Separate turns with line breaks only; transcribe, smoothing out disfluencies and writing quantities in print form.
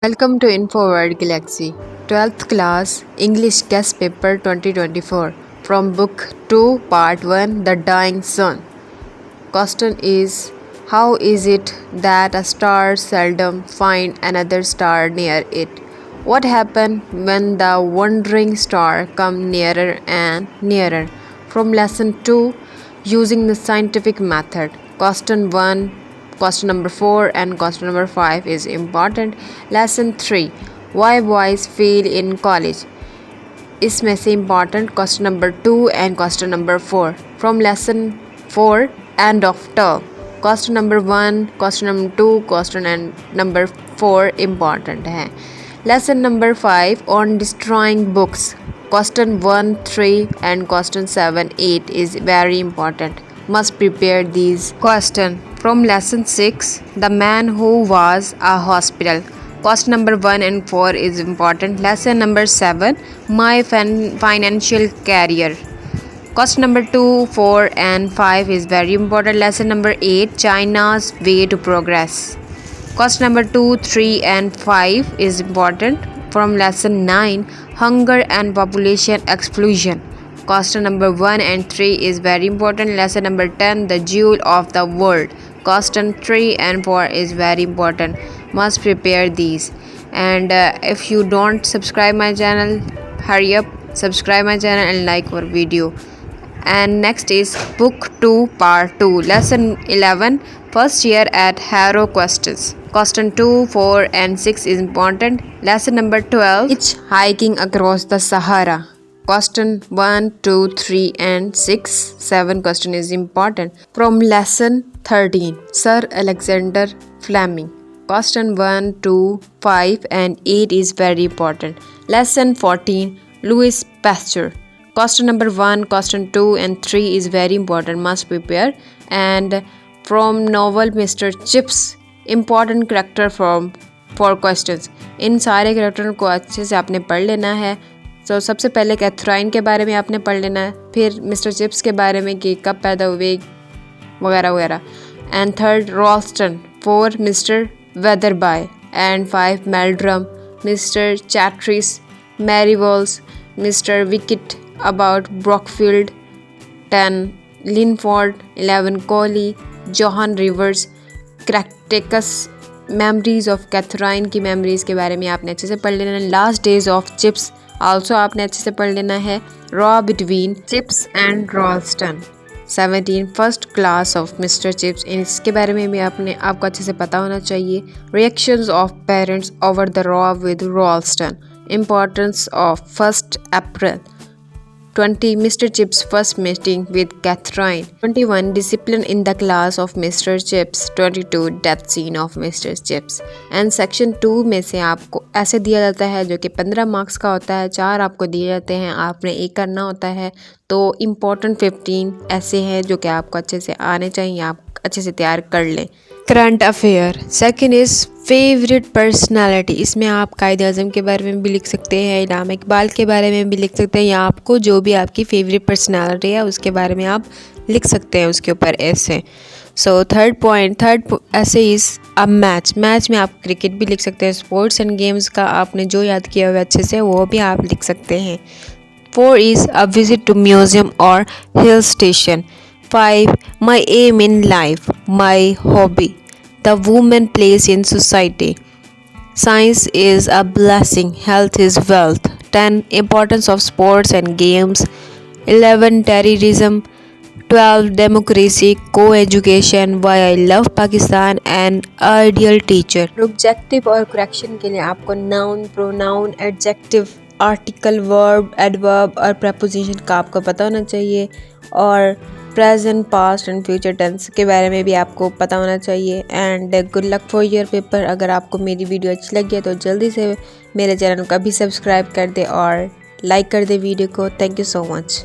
Welcome to InfoWorld Galaxy, 12th class English Guest Paper 2024 from Book 2 Part 1 The Dying Sun. Question is, how is it that a star seldom finds another star near it? What happens when the wandering star comes nearer and nearer? From Lesson 2, Using the Scientific Method. Question 1, question number 4 and question number 5 is important. Lesson 3, Why Boys Fail in College. इसमें से important question number 2 and question number 4. From lesson 4, End of Term. Question number 1, question number 2, question and number 4 important है. Lesson number 5 on destroying books. Question 1, 3 and question 7, 8 is very important. Must prepare these questions. From lesson 6, The Man Who Was a Hospital. Question number 1 and 4 is important. Lesson number 7, My Financial Career. Question number 2, 4 and 5 is very important. Lesson number 8, China's Way to Progress. Question number 2, 3 and 5 is important. From lesson 9, Hunger and Population Explosion. Question number 1 and 3 is very important. Lesson number 10, The Jewel of the World. Question 3 and 4 is very important. Must prepare these. And if you don't subscribe my channel, hurry up, subscribe my channel and like our video. And next is Book 2 Part 2, Lesson 11, First Year at Harrow Questions. Question 2, 4 and 6 is important. Lesson number 12, Hitchhiking Across the Sahara. Question 1, 2, 3 and 6, 7 question is important. From lesson 13, Sir Alexander Fleming. Question 1, 2, 5 and 8 is very important. Lesson 14, Louis Pasteur. Question number 1, question 2 and 3 is very important. Must prepare. And from novel Mr. Chips, important character from 4 questions. इन सारे character को अच्छे से आपने पढ़ लेना है. तो सबसे पहले कैथराइन के बारे में आपने पढ़ लेना है, फिर मिस्टर चिप्स के बारे में कि कब पैदा हुए वगैरह वगैरह. And third Ralston, 4 mister Wetherby and 5 Meldrum, mister Chatteris, Marywalls, mister Wickett about Brookfield, 10 Linford, 11 Colley, John Rivers, Caractacus, memories of Katherine की मेमोरीज के बारे में आपने अच्छे से पढ़ लेना है. Last days of Chips also आपने अच्छे से पढ़ लेना है. Row between Chips and Ralston. 17 first class of mister Chips, इसके बारे में भी आपको अच्छे से पता होना चाहिए. Reactions of parents over the row with Ralston. Importance of 1 April. 20 Mr. Chips' first meeting with Catherine. 21 Discipline in the class of Mr. Chips. 22 Death scene of Mr. Chips. And section 2 में से आपको ऐसे दिया जाता है जो कि 15 marks का होता है. 4 आपको दिए जाते हैं, आपने एक करना होता है. तो इम्पोर्टेंट 15 ऐसे हैं जो कि आपको अच्छे से आने चाहिए, आप अच्छे से तैयार कर लें. Current affair. Second is favourite personality. इसमें आप कायद आज़म के बारे में भी लिख सकते हैं, इनाम इकबाल के बारे में भी लिख सकते हैं, या आपको जो भी आपकी फेवरेट पर्सनालिटी है उसके बारे में आप लिख सकते हैं उसके ऊपर ऐसे. सो थर्ड ऐसे इज़ अ मैच में आप क्रिकेट भी लिख सकते हैं. स्पोर्ट्स एंड गेम्स का आपने जो याद किया हुआ अच्छे से वो भी आप लिख सकते हैं. 4 is a visit to museum or hill station. 5 my aim in life, my hobby, the woman place in society. Science is a blessing, health is wealth. 10 importance of sports and games. 11 terrorism. 12 democracy, co-education, why I love Pakistan and ideal teacher. Objective और correction के लिए आपको noun, pronoun, adjective, article, verb, adverb और preposition का आपको पता होना चाहिए. और present, past and future tense के बारे में भी आपको पता होना चाहिए. And good luck for your paper. अगर आपको मेरी वीडियो अच्छी लगी है तो जल्दी से मेरे चैनल को भी सब्सक्राइब कर दे और लाइक कर दे वीडियो को. Thank you so much.